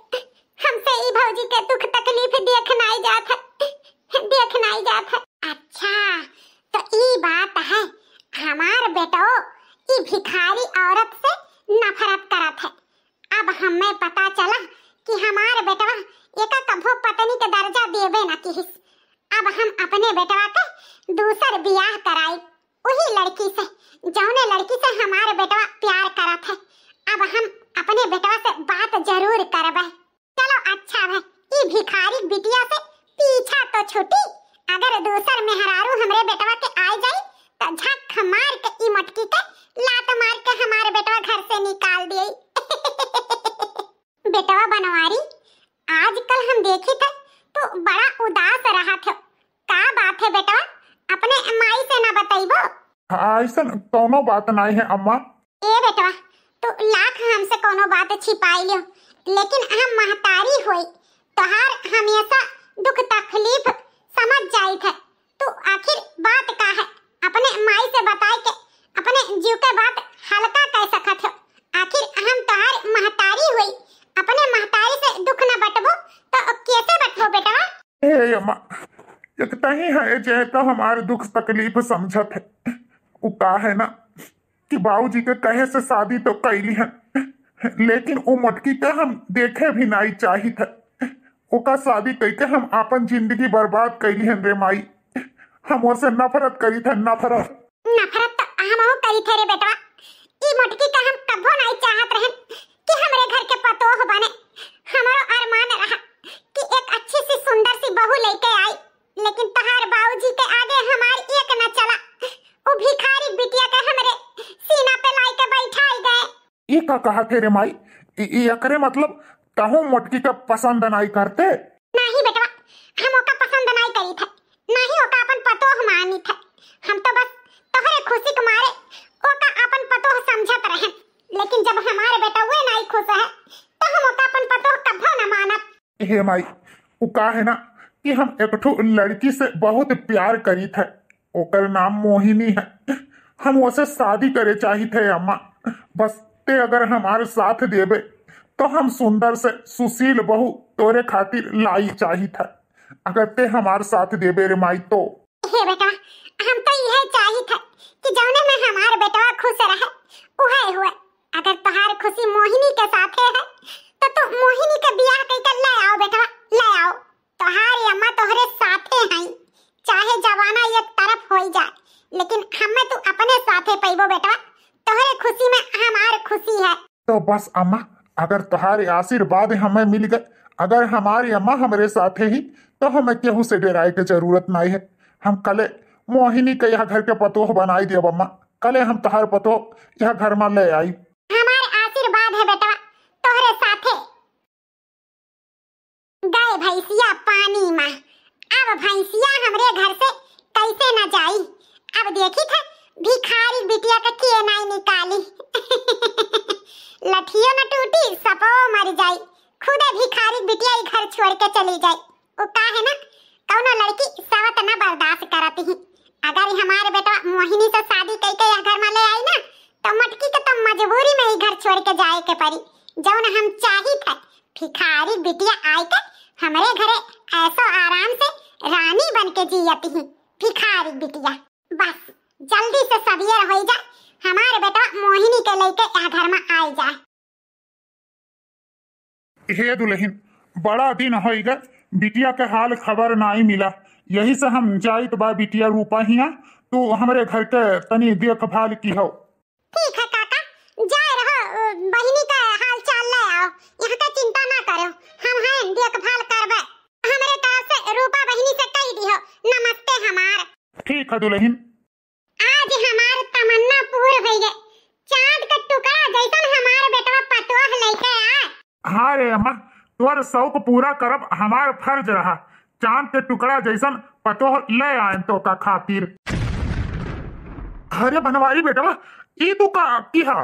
हमसे ई भौजी के दुख तकलीफ देखना ही जात है। अच्छा तो ई बात है, हमार बेटो ई भिखारी औरत से नफरत करत है। अब हमें पता चला कि हमार बेटवा एका कभो पत्नी के दर्जा देबे न किहिस। अब हम अपने बेटवा के दूसर बियाह कराई वही लड़की से, जौने लड़की से हमारे बेटवा प्यार करत है। अब हम अपने बेटवा से बात जरूर करबे। चलो अच्छा भाई, ई भिखारी बिटिया से पीछा तो छूटी, अगर दूसर मेहरारू हमरे बेटवा के आ जाई तो झक मार के ई मटकी के लात मार के हमारे बेटवा घर से निकाल दिए। बेटवा बनवारी, आजकल हम देखी थे तो बड़ा उदास रहा थे, का बात है बेटवा? अपने माई से ना बताइबो? ऐसा कोनो बात नहीं है अम्मा। ए बेटवा तो लाख हमसे कोनो बात छिपाई लियो, लेकिन हम महतारी होई तोहार हमेशा दुख तकलीफ समझ जाई थे, तो आखिर बात का है? अपने माई से बताई के अपने जीव के बात हल्का कह सकत हो। आखिर हम तोहार महतारी होई, अपने महतारी से दुख न बटबो तो कैसे बटबो बेटवा? ए अम्मा, एक तही है जे तो हमारे दुख तकलीफ समझत है, वो का है ना कि बाबूजी के कहे से शादी तो कैली है, लेकिन वो मटकी के हम देखे भी नहीं चाही थे। ओका शादी करके हम अपन जिंदगी बर्बाद कैली है रे माई। हम उससे नफरत करी थे, नफरत तो हम करी थे रे बेटवा। ई मटकी का हम कभो नहीं चाहत रहे कि हमरे घर के पतोह बने। हमारो अरमान रहा कि एक अच्छी सी सुंदर सी बहू लेके आई, लेकिन तहार बाबूजी के आगे हमार एक न चला। वो भिखारी बिटिया के हमरे सीना पे लाई के बैठाई गए। ये का कहा थे रे माई? ये करे मतलब कहूँ मटकी का पसंद नहीं करते? नहीं बेटवा, हम ओका पसंद नहीं करी थे, नहीं ओका अपन पतोह मानी थे। हम तो बस तोहरे खुशी के मारे ओका अपन पतोह समझत रहे, लेकिन जब हमारे बेटा वे नहीं खुश है तो हम ओका अपन पतोह कभो न मानब। हे माई, वो का है ना कि हम एक ठो लड़की से बहुत प्यार करी थे, ओकर नाम मोहिनी है। हम उसे शादी करे चाही थे अम्मा। बस ते अगर हमारे साथ देबे तो हम सुंदर से सुशील बहू तोरे खातिर लाई चाही था। अगर ते हमारे साथ देबे रे माई तो। हे बेटा, हम तो यह चाही था कि जौने में हमारे बेटवा खुश रहे उहे हुए। अगर तुम्हारी खुशी मोहिनी के साथ है तो तू मोहिनी के बियाह करके ले आओ बेटा, ले आओ। तुम्हारी अम्मा तोहरे साथे हैं, चाहे जवाना एक तरफ हो जाए, लेकिन बस अम्मा, अगर तुम्हारे आशीर्वाद हमें मिल गए, अगर हमारी अम्मा हमारे साथ ही, तो हमें केहू से डराए की जरूरत नहीं है। हम कले मोहिनी के यह घर के पतोह बनाई दियो अम्मा, कले हम तुम्हारे पतोह यह घर में ले आई। हमारे आशीर्वाद है बेटा तोहरे साथे। गए भैंसिया पानी में, अब भैंसिया हमरे घर से कैसे न जाई। अब देखी था भिखारी बिटिया का किए नहीं निकाली। लठियों न टूटी सपो मर जाई, खुदे भिखारी बिटिया ही घर छोड़ के चली जाई। वो का है ना, कौनो लड़की सवत न बर्दाश्त करती ही। अगर हमारे बेटा मोहिनी से शादी करके यह घर में ले आई ना, तो मटकी के तो मजबूरी में ही घर छोड़ के जाए के पड़ी। जौन हम चाही थे भिखारी बिटिया आई के हमारे घरे ऐसो आराम से रानी बन के जियती ही। भिखारी बिटिया बस जल्दी से सवेर हो जाए, हमारे बेटा मोहिनी के लेके यह घर में आई जाए। हे दुल्हन, बड़ा दिन हो गए, बिटिया के हाल खबर नहीं मिला। यही से हम जाइत बा बिटिया रूपा हिया, तो हमारे घर के तनी देखभाल की हो। ठीक है काका, जाए रहो, बहिनी का हाल चाल ले आओ। यहाँ का चिंता ना करो, हम हैं देखभाल करबे। हमारे तरफ से रूपा बहिनी से कह दियो नमस्ते हमार। ठीक है दुल्हन। आज हमार तमन्ना पूर्ण हो गई, चांद का टुकड़ा जैसन हमारे बेटवा पतोह लेके आए। हाँ रे अम्मा, तोर शौक पूरा करब हमार फर्ज रहा। चांद के टुकड़ा जैसन पतोह ले आए तो का खातिर। अरे बनवारी बेटवा, ई तू का किहा?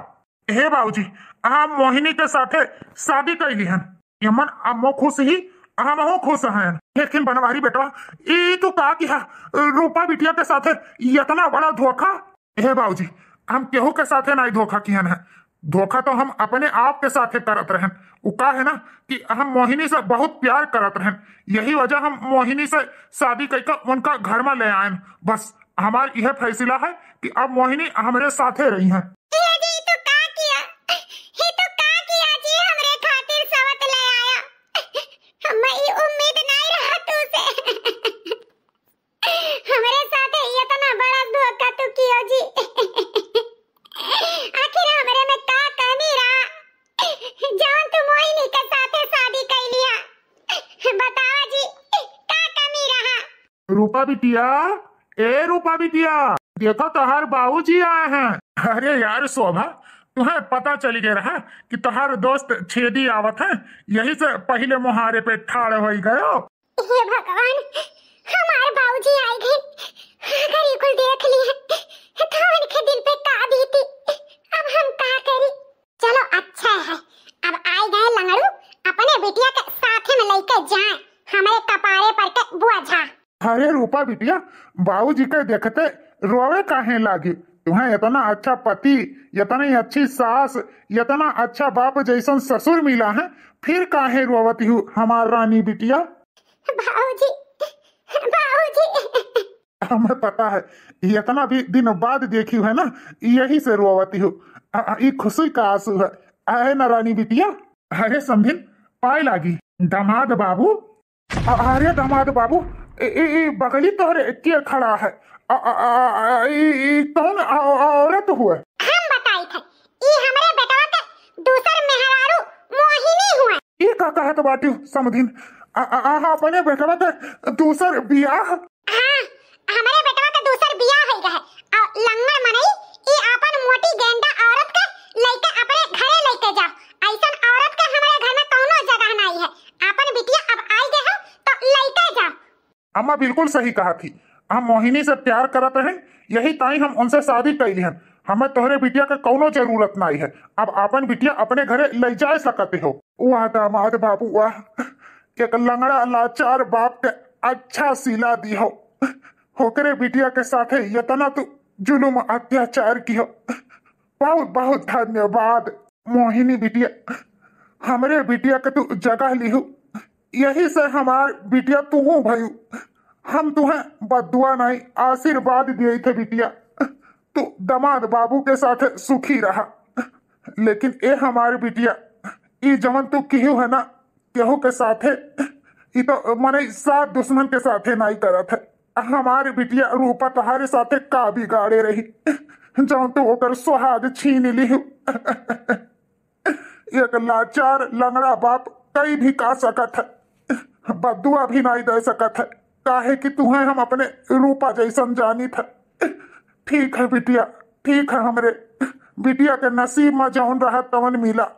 हे बाबूजी, हम मोहिनी के साथे शादी कैली हन, यमन अम्मो खुश ही, हमहू खुश हैं। लेकिन बनवारी बेटवा, ई तू का किहा? रूपा बिटिया के साथे इतना बड़ा धोखा? हे बाबूजी, हम केहू के साथे नहीं धोखा किहन है। धोखा तो हम अपने आप के साथे करत रहन। उका है ना कि हम मोहिनी से बहुत प्यार करत रहन, यही वजह हम मोहिनी से शादी करके उनका घर में ले आए। बस हमार यह फैसला है कि अब मोहिनी हमारे साथे रही हैं। रूपा बिटिया, ए रूपा बिटिया, देखो तोहार बाबूजी आए हैं। अरे यार शोभा, तुम्हें पता चल गया रहा कि तोहार दोस्त छेदी आवत है, यही से पहले मुहारे पे ठाड़ हो गयो। हे भगवान, हमारे बाबूजी आए गए। अगर ये कुल देख लिए तो उनके दिल पे का दी थी। अब हम क्या करी? चलो अच्छा है, अब आए गए लंगड़ू, अपने बिटिया के साथ में लेके जाए हमारे कपारे पर के बुआ झा। अरे रूपा बिटिया, बाबूजी के देखते रोवे काहे लागी? तुम्हें इतना अच्छा पति, इतनी अच्छी सास, इतना अच्छा बाप जैसन ससुर मिला है, फिर काहे रोवती हूँ हमार रानी बिटिया? बाबूजी, बाबूजी। हमें पता है, इतना भी दिन बाद देखी है ना, यही से रोवती हूँ। ये खुशी का आंसू है ना रानी बिटिया? अरे समझिन पाए लागी दामाद बाबू। अरे दामाद बाबू, बगली तोहरे के खड़ा है, कौन औरत हुए? हम बताई थे, ये हमारे बेटवा का दूसर मेहरारू मोहिनी हुए। ये का कहत बाटी समधिन, अपने बेटवा का दूसर बियाह? हाँ, हमारे बेटवा का दूसर बियाह हो गया है। और लंगड़ मनई ये अपन मोटी गेंडा औरत का लेके अपने घरे लेके जाओ। ऐसन औरत का हमारे घर में कौनो जगह नहीं है। अपन बिटिया अब आई गए हो तो लेके जाओ। अम्मा बिल्कुल सही कहा थी, हम मोहिनी से प्यार करते हैं, यही ताई हम उनसे शादी कैली हैं। हमें तोहरे बिटिया के कौनो जरूरत नहीं है। अब अपन बिटिया अपने घरे ले जा सकते हो। वाह दामाद बाबू वाह, एक लंगड़ा लाचार बाप के अच्छा सिला दी हो, होकरे बिटिया के साथे इतना तू जुलुम अत्याचार की हो। बहुत बहुत धन्यवाद मोहिनी बिटिया, हमरे बिटिया के तू जगह ली हो, यही से हमार बिटिया तू हूँ भाई। हम तुम्हें बदुआ नहीं आशीर्वाद दिए थे बिटिया, तू दामाद बाबू के साथ सुखी रहा। लेकिन ए हमारी बिटिया, ये जवन तू केहू है ना, केहू के साथे ये तो मने साथ दुश्मन के साथे नहीं करत है। हमारी बिटिया रूपा तुम्हारे साथे का बिगाड़े रही, जवन तू ओकर सुहाग छीन ली। एक लाचार लंगड़ा बाप कई भी का सकत है, बदुआ भी नहीं दे सकत है, काहे कि तुम्हें हम अपने रूपा जैसन जानी था। ठीक है बिटिया, ठीक है, हमरे बिटिया के नसीब में जौन रहा तवन मिला,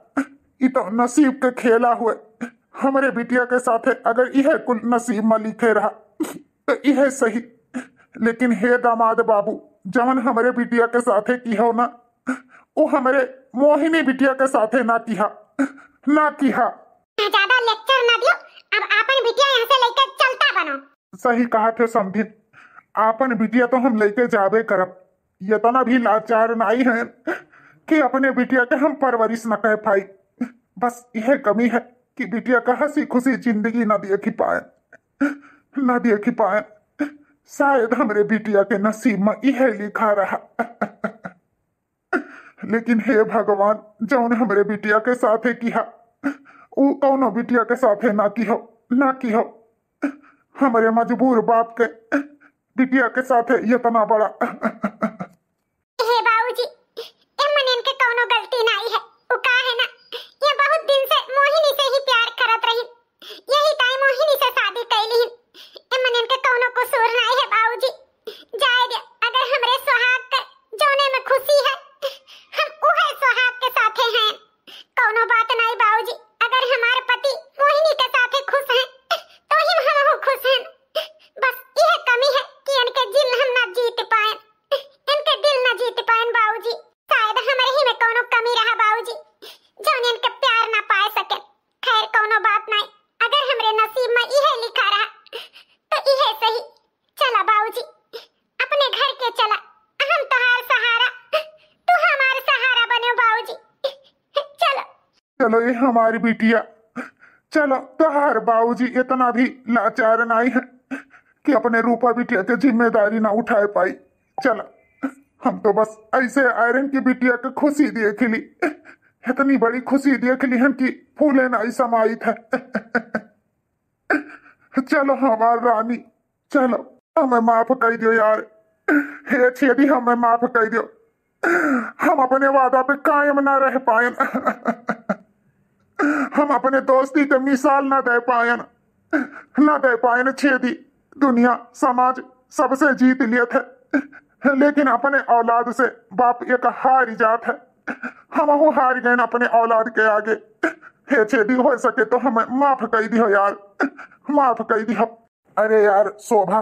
ई तो नसीब के खेला हुए। हमरे बिटिया के साथे अगर यह कुल नसीब में लिखे रहा तो यह सही, लेकिन हे दामाद बाबू, जवन हमरे बिटिया के साथे की हो ना, वो हमरे मोहिनी बिटिया के साथे ना किया, ना किया। ज्यादा लेक्चर ना दियो, अब आपन बिटिया यहाँ से लेकर चलता बनो। सही कहा थे समधिन, आपन बिटिया तो हम लेके जाबे करब। ये तना भी लाचार नाई है कि अपने बिटिया के हम परवरिश न कह पाई। बस यह कमी है कि बिटिया का हंसी खुशी जिंदगी न देखी पाए, न देखी पाए। शायद हमरे बिटिया के नसीब में यह लिखा रहा। लेकिन हे भगवान, जौन हमरे बिटिया के साथे किया वो कौनो बिटिया के साथे ना की हो, ना की हो। हमरे मजबूर बाप के बिटिया के साथे इतना बड़ा। हे बाबूजी, एमन इनके कौनो गलती नहीं है। वो का है ना, ये बहुत दिन से मोहिनी से ही प्यार करत रही, यही टाइम मोहिनी से शादी कैली। एमन इनके कौनो कसूर नहीं है बाबूजी। जाए दे, अगर हमरे सुहाग के जोने में खुशी है, हम उहे सुहाग के साथे हैं। कौनो बात नहीं बाबूजी, अगर हमारे पति मोहिनी के साथे खुश हैं तो ही हम खुश हैं। बस यह कमी है कि इनके दिल हम ना जीत पाए, इनके दिल ना जीत पाए बाबूजी। शायद हमारे ही में कौनो कमी रहा बाबूजी, जो इनके प्यार ना पाए सके। खैर कौनो बात नहीं, अगर हमरे नसीब में यह लिखा रहा तो यह सही। चला बाबूजी, अपने घर के चला, हम तुम्हारा सहारा, तू हमारा सहारा बनो बाबूजी। चलो चलो, ये हमारी बिटिया, चलो। तोहार बाबूजी इतना भी लाचार नहीं है कि अपने रूपा बिटिया के जिम्मेदारी ना उठाए पाई। चलो, हम तो बस ऐसे आयरन की बिटिया के खुशी देख ली, इतनी बड़ी खुशी देख ली हम कि फूले नहीं समाई था। चलो हमार रानी, चलो, हमें माफ कर दियो यार। हे छेदी, हमें माफ कर दियो। हम अपने वादा पे कायम ना रह पाए, हम अपने दोस्ती के मिसाल ना दे पाए, ना दे पाए। छेदी, दुनिया समाज सबसे जीत लिए थे, लेकिन अपने औलाद से बाप एक हार जात है। हम वो हार गए अपने औलाद के आगे। हे छेदी, हो सके तो हमें माफ कर दियो यार, माफ कर दियो। अरे यार शोभा,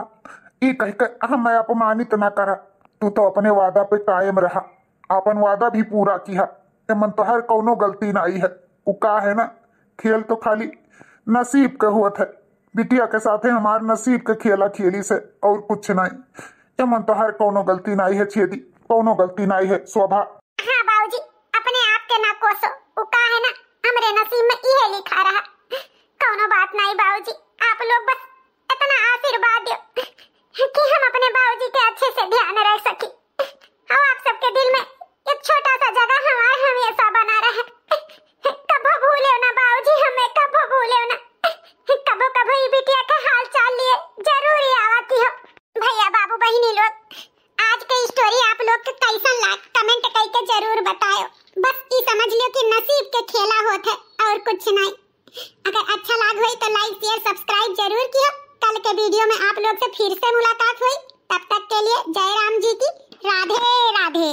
ये कह कर हमें अपमानित ना करा। तू तो अपने वादा पे कायम रहा, अपन वादा भी पूरा किया। मन तो हर कौनो गलती नहीं है। वो का है ना, खेल तो खाली नसीब के हुआ था। बिटिया के साथे हमारे नसीब के खेला खेली से और कुछ नहीं। मन तो हर कौनो गलती नहीं है छेदी, कौनो गलती नहीं है शोभा। हाँ बाबूजी, अपने आप के ना कोसो। वो का है ना, हमरे नसीब में यह लिखा रहा। कौनो बात नहीं बाबूजी, आप लोग बस इतना आशीर्वाद दो कि हम अपने बाबूजी के अच्छे से ध्यान रख सके। और आप सबके दिल में एक छोटा सा जगह हमारा हमेशा बना रहे। कभो भूले ना बाबूजी, हमें कभो भूले ना। कभो कभो ये बिटिया का हाल चाल लिए जरूर आवाती हो। भैया बाबू बहिनी लोग, आज की स्टोरी आप लोग के कैसन लाग कमेंट करके जरूर बताओ। बस ये समझ लियो कि नसीब के खेला होत है और कुछ नहीं। अगर अच्छा लाग हुई तो लाइक शेयर सब्सक्राइब जरूर कियो। कल के वीडियो में आप लोग से फिर से मुलाकात हुई। तब तक के लिए जय राम जी की राधे राधे।